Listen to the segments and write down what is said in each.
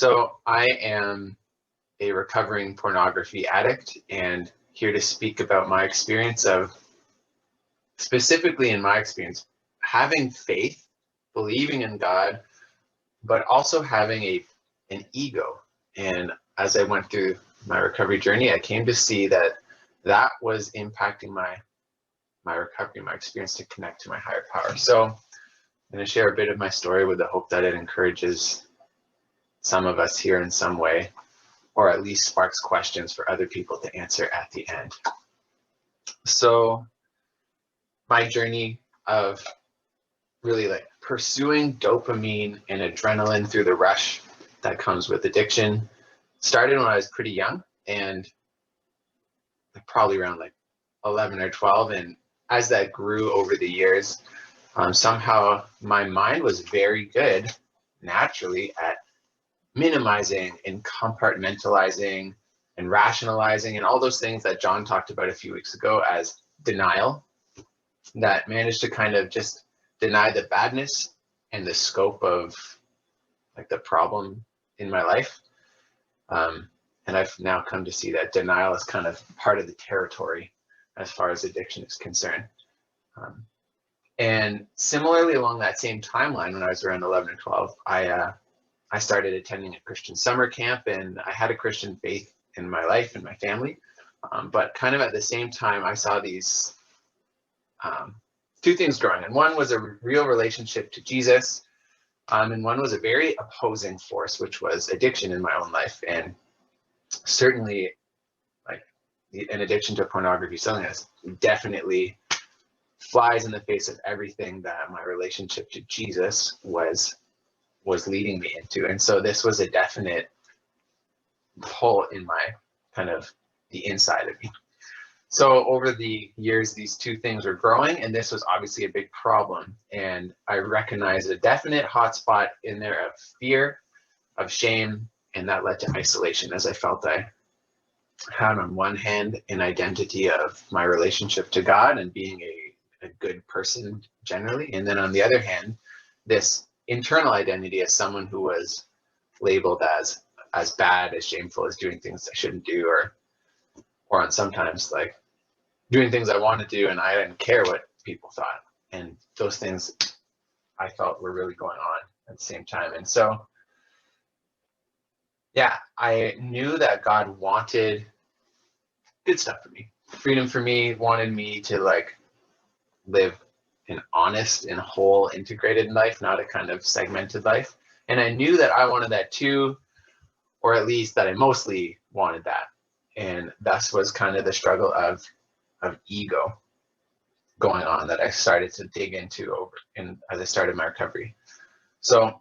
So I am a recovering pornography addict and here to speak about my experience of, specifically in my experience, having faith, believing in God, but also having an ego. And as I went through my recovery journey, I came to see that that was impacting my recovery, my experience to connect to my higher power. So I'm going to share a bit of my story with the hope that it encourages some of us here in some way, or at least sparks questions for other people to answer at the end. So my journey of really like pursuing dopamine and adrenaline through the rush that comes with addiction started when I was pretty young, and probably around like 11 or 12. And as that grew over the years, somehow my mind was very good naturally at minimizing and compartmentalizing and rationalizing and all those things that John talked about a few weeks ago as denial, that managed to kind of just deny the badness and the scope of like the problem in my life. And I've now come to see that denial is kind of part of the territory as far as addiction is concerned. And similarly, along that same timeline, when I was around 11 or 12, I started attending a Christian summer camp, and I had a Christian faith in my life and my family. But kind of at the same time, I saw these two things growing. And one was a real relationship to Jesus. And one was a very opposing force, which was addiction in my own life. And certainly like an addiction to pornography, something that's definitely flies in the face of everything that my relationship to Jesus was leading me into. And so this was a definite pull in my kind of the inside of me. So over the years, these two things were growing, and this was obviously a big problem. And I recognized a definite hotspot in there of fear, of shame, and that led to isolation, as I felt I had on one hand an identity of my relationship to God and being a good person generally. And then on the other hand, this internal identity as someone who was labeled as bad, as shameful, as doing things I shouldn't do, or on sometimes like doing things I wanted to do and I didn't care what people thought. And those things I felt were really going on at the same time. And so, yeah, I knew that God wanted good stuff for me. Freedom for me, wanted me to like live an honest and whole integrated life, not a kind of segmented life. And I knew that I wanted that too, or at least that I mostly wanted that. And thus was kind of the struggle of ego going on that I started to dig into as I started my recovery. So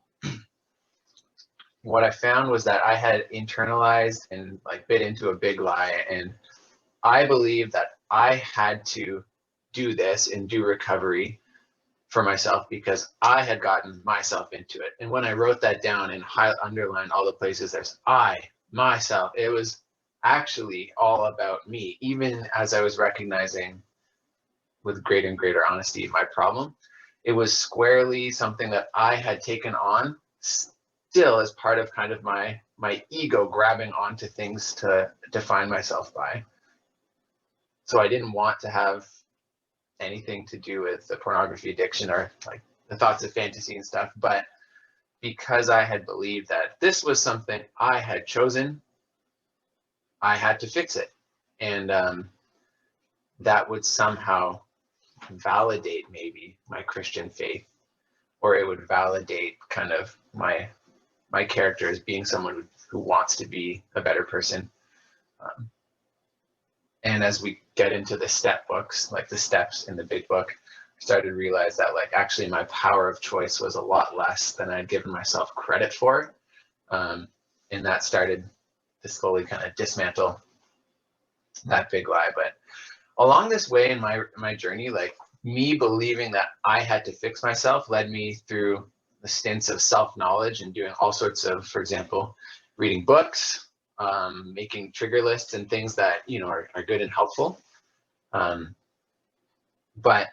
what I found was that I had internalized and like bit into a big lie, and I believed that I had to do this and do recovery for myself because I had gotten myself into it. And when I wrote that down and underlined all the places there's myself, it was actually all about me. Even as I was recognizing with greater and greater honesty my problem, it was squarely something that I had taken on still as part of kind of my ego grabbing onto things to define myself by. So I didn't want to have anything to do with the pornography addiction or like the thoughts of fantasy and stuff, but because I had believed that this was something I had chosen, I had to fix it. And that would somehow validate maybe my Christian faith, or it would validate kind of my character as being someone who wants to be a better person. And as we get into the step books, like the steps in the big book, I started to realize that like actually my power of choice was a lot less than I'd given myself credit for. And that started to slowly kind of dismantle that big lie. But along this way in my journey, like me believing that I had to fix myself led me through the stints of self-knowledge and doing all sorts of, for example, reading books, making trigger lists and things that, you know, are good and helpful. But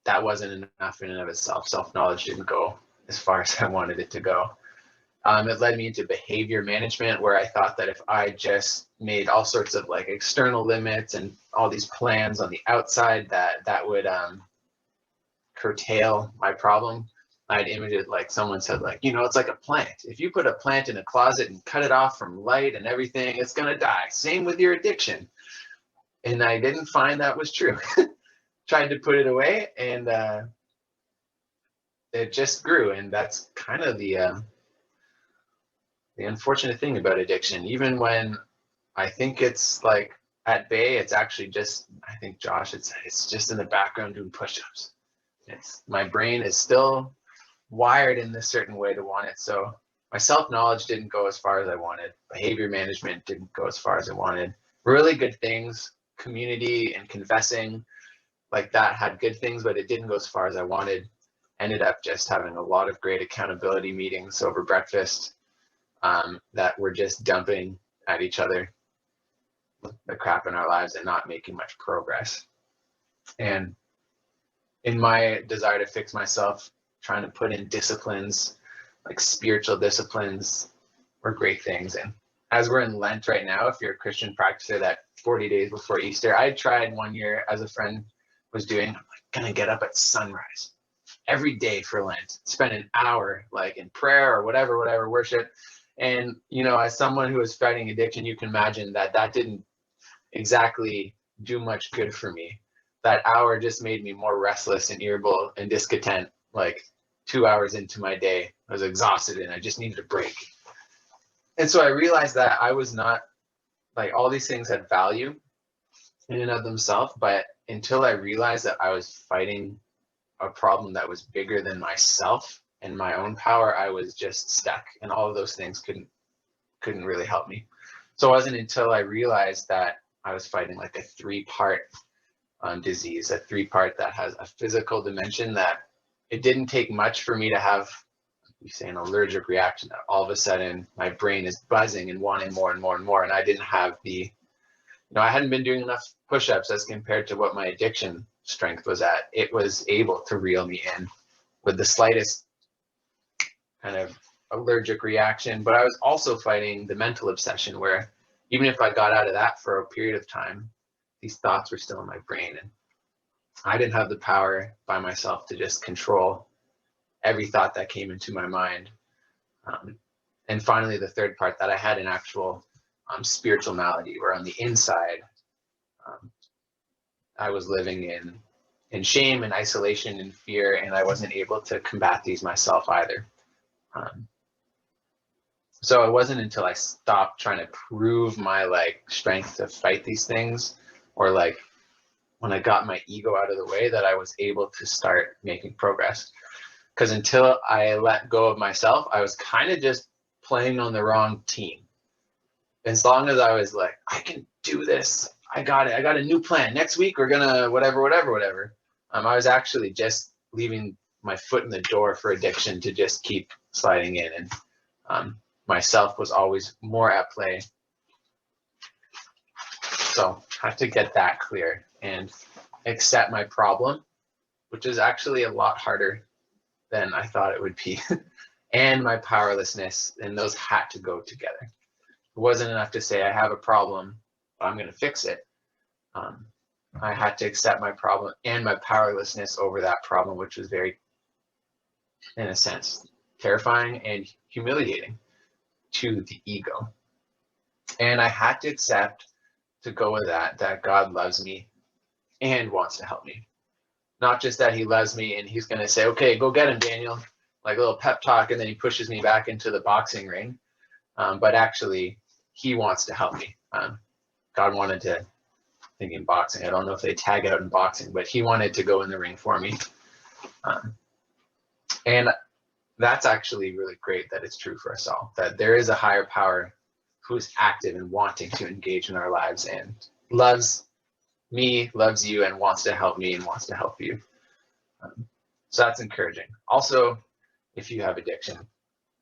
that wasn't enough in and of itself. Self-knowledge didn't go as far as I wanted it to go. It led me into behavior management, where I thought that if I just made all sorts of like external limits and all these plans on the outside, that would curtail my problem. I'd image it like someone said, like, it's like a plant. If you put a plant in a closet and cut it off from light and everything, it's going to die. Same with your addiction. And I didn't find that was true. Tried to put it away, and it just grew. And that's kind of the unfortunate thing about addiction. Even when I think it's like at bay, it's actually just, I think, Josh, it's just in the background doing push-ups. My brain is still wired in this certain way to want it. So my self-knowledge didn't go as far as I wanted. Behavior management didn't go as far as I wanted. Really good things, community and confessing, like that had good things, but it didn't go as far as I wanted. Ended up just having a lot of great accountability meetings over breakfast that were just dumping at each other the crap in our lives and not making much progress. And in my desire to fix myself, trying to put in disciplines, like spiritual disciplines, were great things. And as we're in Lent right now, if you're a Christian practicer, that 40 days before Easter, I tried one year, as a friend was doing, I'm like, gonna get up at sunrise every day for Lent, spend an hour like in prayer or whatever worship. And as someone who is fighting addiction, you can imagine that didn't exactly do much good for me. That hour just made me more restless and irritable and discontent. Like 2 hours into my day, I was exhausted and I just needed a break. And so I realized that I was not, like, all these things had value in and of themselves, but until I realized that I was fighting a problem that was bigger than myself and my own power, I was just stuck, and all of those things couldn't really help me. So it wasn't until I realized that I was fighting like a 3-part disease, a 3-part that has a physical dimension, that it didn't take much for me to have, you say, an allergic reaction, that all of a sudden my brain is buzzing and wanting more and more and more. And I didn't have I hadn't been doing enough push-ups as compared to what my addiction strength was at. It was able to reel me in with the slightest kind of allergic reaction. But I was also fighting the mental obsession, where even if I got out of that for a period of time, these thoughts were still in my brain, and I didn't have the power by myself to just control every thought that came into my mind. And finally, the third part, that I had an actual spiritual malady, where on the inside, I was living in shame and isolation and fear, and I wasn't able to combat these myself either. So it wasn't until I stopped trying to prove my strength to fight these things, or when I got my ego out of the way, that I was able to start making progress. Because until I let go of myself, I was kind of just playing on the wrong team. As long as I was like, I can do this, I got it, I got a new plan, next week we're gonna whatever. I was actually just leaving my foot in the door for addiction to just keep sliding in, and myself was always more at play. So I have to get that clear and accept my problem, which is actually a lot harder than I thought it would be, and my powerlessness, and those had to go together. It wasn't enough to say I have a problem, but I'm going to fix it. I had to accept my problem and my powerlessness over that problem, which was very, in a sense, terrifying and humiliating to the ego. And I had to accept, to go with that God loves me and wants to help me. Not just that he loves me and he's going to say, okay, go get him, Daniel, like a little pep talk, and then he pushes me back into the boxing ring. But actually, he wants to help me. God wanted to, I think in boxing, I don't know if they tag out in boxing, but he wanted to go in the ring for me. And that's actually really great that it's true for us all, that there is a higher power who is active and wanting to engage in our lives and loves me, loves you, and wants to help me and wants to help you. So that's encouraging. Also, if you have addiction,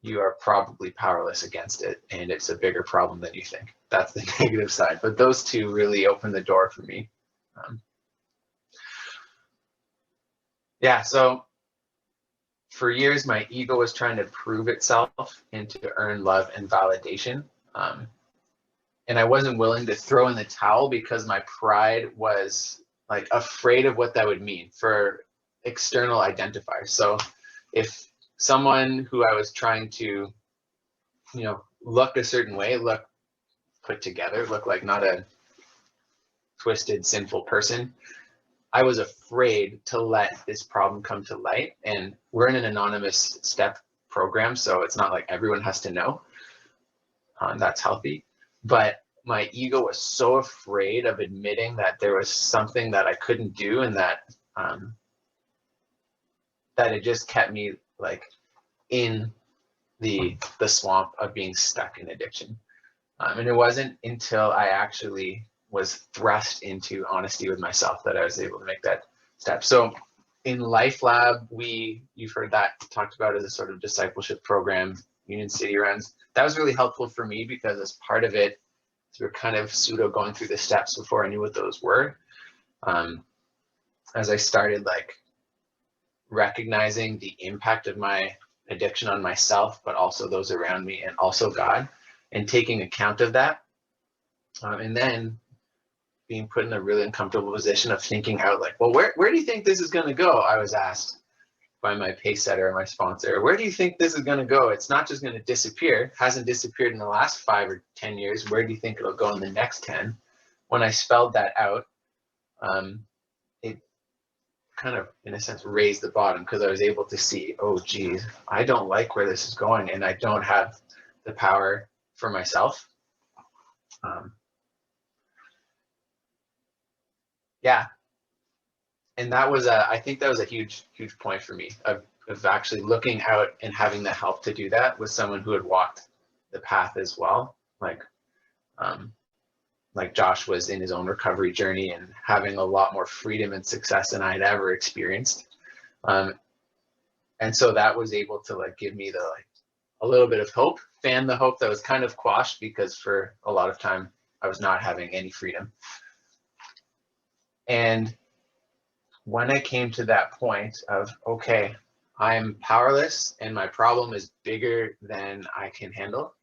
you are probably powerless against it, and it's a bigger problem than you think. That's the negative side. But those two really opened the door for me. So for years, my ego was trying to prove itself and to earn love and validation. And I wasn't willing to throw in the towel because my pride was like afraid of what that would mean for external identifiers. So if someone who I was trying to, look a certain way, look put together, look like not a twisted, sinful person, I was afraid to let this problem come to light. And we're in an anonymous step program, so it's not like everyone has to know. That's healthy. But my ego was so afraid of admitting that there was something that I couldn't do, and that it just kept me like in the swamp of being stuck in addiction. And it wasn't until I actually was thrust into honesty with myself that I was able to make that step. So in LifeLab, you've heard that talked about as a sort of discipleship program, Union City runs. That was really helpful for me because as part of it, we were kind of pseudo going through the steps before I knew what those were. As I started like recognizing the impact of my addiction on myself, but also those around me and also God, and taking account of that. And then being put in a really uncomfortable position of thinking out like, well, where do you think this is going to go? I was asked by my pay setter or my sponsor, where do you think this is going to go? It's not just going to disappear. It hasn't disappeared in the last 5 or 10 years. Where do you think it'll go in the next 10? When I spelled that out, it kind of, in a sense, raised the bottom because I was able to see, oh, geez, I don't like where this is going, and I don't have the power for myself. Yeah. And that was I think that was a huge point for me of actually looking out and having the help to do that with someone who had walked the path as well. Like Josh was in his own recovery journey and having a lot more freedom and success than I had ever experienced. And so that was able to like give me a little bit of hope, fan the hope that was kind of quashed because for a lot of time I was not having any freedom. And when I came to that point of, okay, I'm powerless and my problem is bigger than I can handle,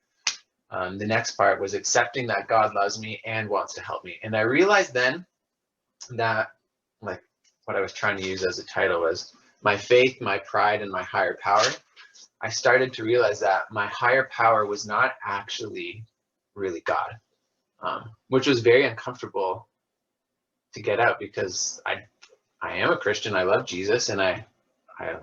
the next part was accepting that God loves me and wants to help me. And I realized then that, like, what I was trying to use as a title was my faith, my pride, and my higher power. I started to realize that my higher power was not actually really God, which was very uncomfortable to get out because I am a Christian. I love Jesus and I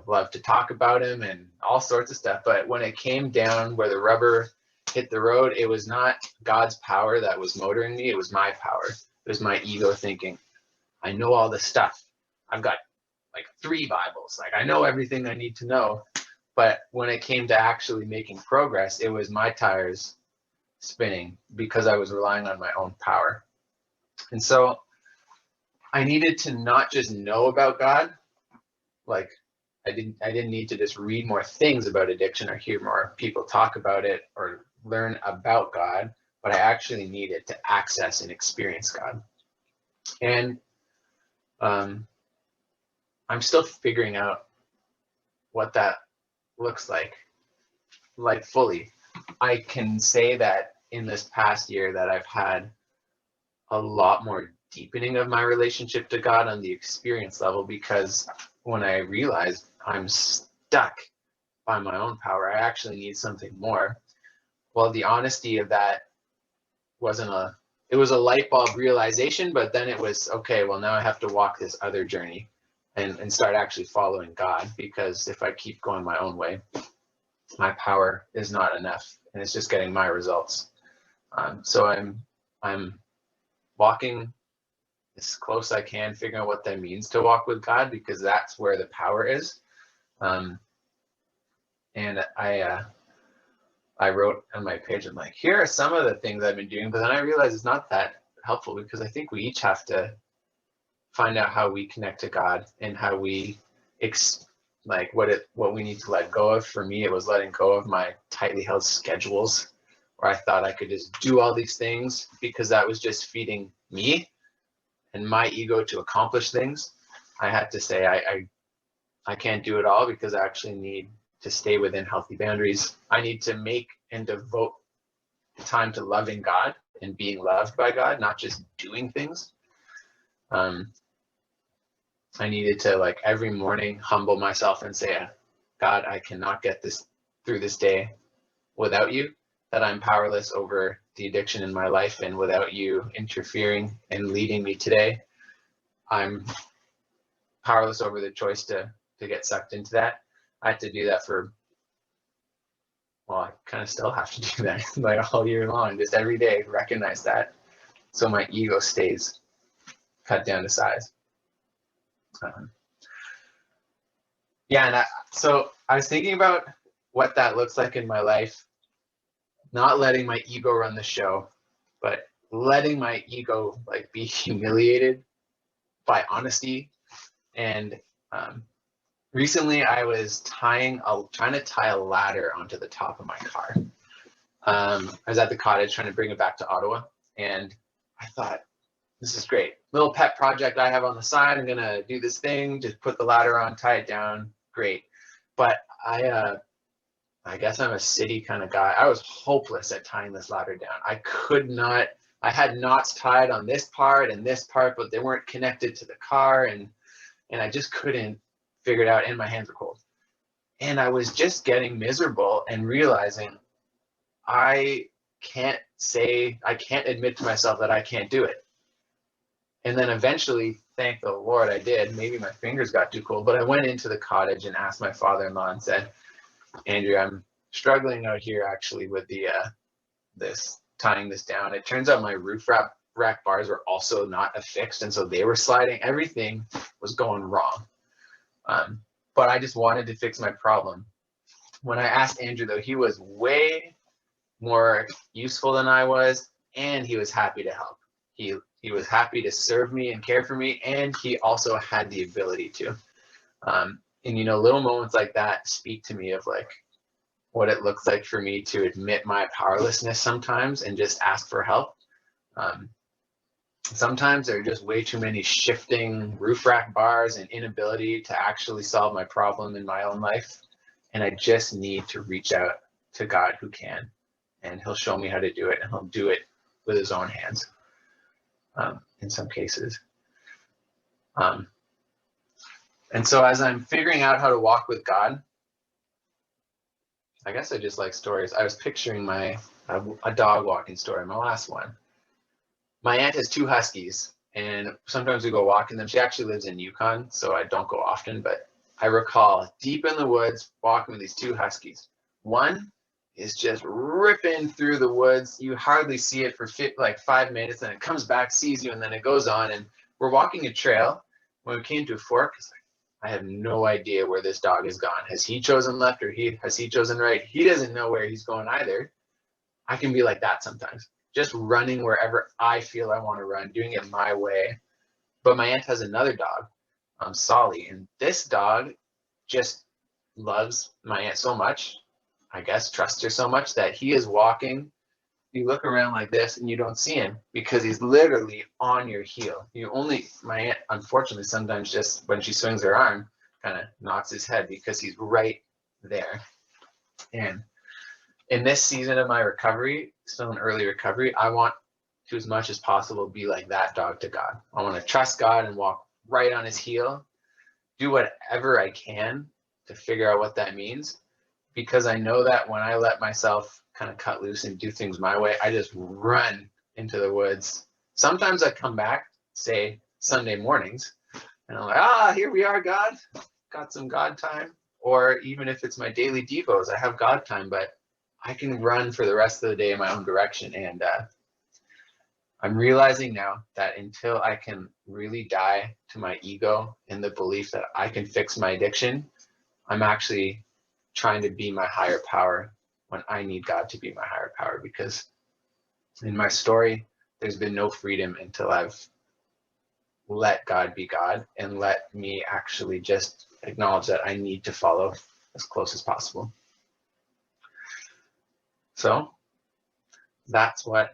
love to talk about him and all sorts of stuff. But when it came down where the rubber hit the road, it was not God's power that was motoring me. It was my power. It was my ego thinking, I know all this stuff. I've got like 3 Bibles. Like I know everything I need to know. But when it came to actually making progress, it was my tires spinning because I was relying on my own power. And so I needed to not just know about God, like I didn't need to just read more things about addiction or hear more people talk about it or learn about God, but I actually needed to access and experience God. And I'm still figuring out what that looks like fully. I can say that in this past year that I've had a lot more deepening of my relationship to God on the experience level, because when I realized I'm stuck by my own power, I actually need something more. Well, the honesty of that it was a light bulb realization, but then it was, okay, well, now I have to walk this other journey and start actually following God, because if I keep going my own way, my power is not enough and it's just getting my results. So I'm walking as close I can, figuring out what that means to walk with God, because that's where the power is. And I wrote on my page, I'm like, here are some of the things I've been doing, but then I realized it's not that helpful, because I think we each have to find out how we connect to God and how we what we need to let go of. For me, it was letting go of my tightly held schedules where I thought I could just do all these things because that was just feeding me and my ego to accomplish things. I had to say, I can't do it all because I actually need to stay within healthy boundaries. I need to make and devote time to loving God and being loved by God, not just doing things. I needed to, like, every morning humble myself and say, God, I cannot get this through this day without you, that I'm powerless over the addiction in my life, and without you interfering and leading me today, I'm powerless over the choice to get sucked into that. I had to do that for, well, I kind of still have to do that like all year long, just every day, recognize that, so my ego stays cut down to size. Yeah, and so I was thinking about what that looks like in my life, not letting my ego run the show, but letting my ego like be humiliated by honesty. And recently I was trying to tie a ladder onto the top of my car. I was at the cottage trying to bring it back to Ottawa, and I thought, this is great. Little pet project I have on the side. I'm gonna do this thing, just put the ladder on, tie it down. Great. But I guess I'm a city kind of guy. I was hopeless at tying this ladder down. I could not. I had knots tied on this part and this part, but they weren't connected to the car, and I just couldn't figure it out, and my hands were cold. And I was just getting miserable and realizing I can't admit to myself that I can't do it. And then eventually, thank the Lord, I did. Maybe my fingers got too cold, but I went into the cottage and asked my father-in-law and said, Andrew, I'm struggling out here actually with the tying this down. It turns out my roof rack bars were also not affixed, and so they were sliding. Everything was going wrong. But I just wanted to fix my problem. When I asked Andrew, though, he was way more useful than I was, and he was happy to help. He was happy to serve me and care for me, and he also had the ability to. And little moments like that speak to me of like what it looks like for me to admit my powerlessness sometimes and just ask for help. Sometimes there are just way too many shifting roof rack bars and inability to actually solve my problem in my own life, and I just need to reach out to God who can, and he'll show me how to do it, and he'll do it with his own hands in some cases. And so as I'm figuring out how to walk with God, I guess I just like stories. I was picturing a dog walking story, my last one. My aunt has 2 huskies, and sometimes we go walking them. She actually lives in Yukon, so I don't go often, but I recall deep in the woods walking with these 2 huskies. One is just ripping through the woods. You hardly see it for like 5 minutes, and it comes back, sees you, and then it goes on. And we're walking a trail. When we came to a fork, it's like, I have no idea where this dog has gone. Has he chosen left, or has he chosen right? He doesn't know where he's going either. I can be like that sometimes, just running wherever I feel I want to run, doing it my way. But my aunt has another dog, Solly, and this dog just loves my aunt so much, I guess trusts her so much, that he is walking. You look around like this and you don't see him because he's literally on your heel. My aunt, unfortunately, sometimes just when she swings her arm, kind of knocks his head because he's right there. And in this season of my recovery, still in early recovery, I want to, as much as possible, be like that dog to God. I want to trust God and walk right on his heel, do whatever I can to figure out what that means, because I know that when I let myself kind of cut loose and do things my way, I just run into the woods. Sometimes I come back, say Sunday mornings, and I'm like, here we are, God, got some God time. Or even if it's my daily devos, I have God time, but I can run for the rest of the day in my own direction. And I'm realizing now that until I can really die to my ego in the belief that I can fix my addiction, I'm actually trying to be my higher power when I need God to be my higher power. Because in my story, there's been no freedom until I've let God be God and let me actually just acknowledge that I need to follow as close as possible. So that's what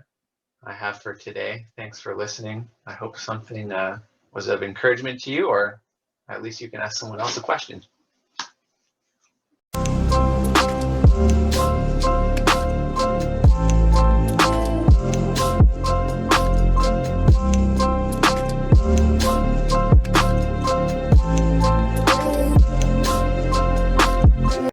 I have for today. Thanks for listening. I hope something was of encouragement to you, or at least you can ask someone else a question.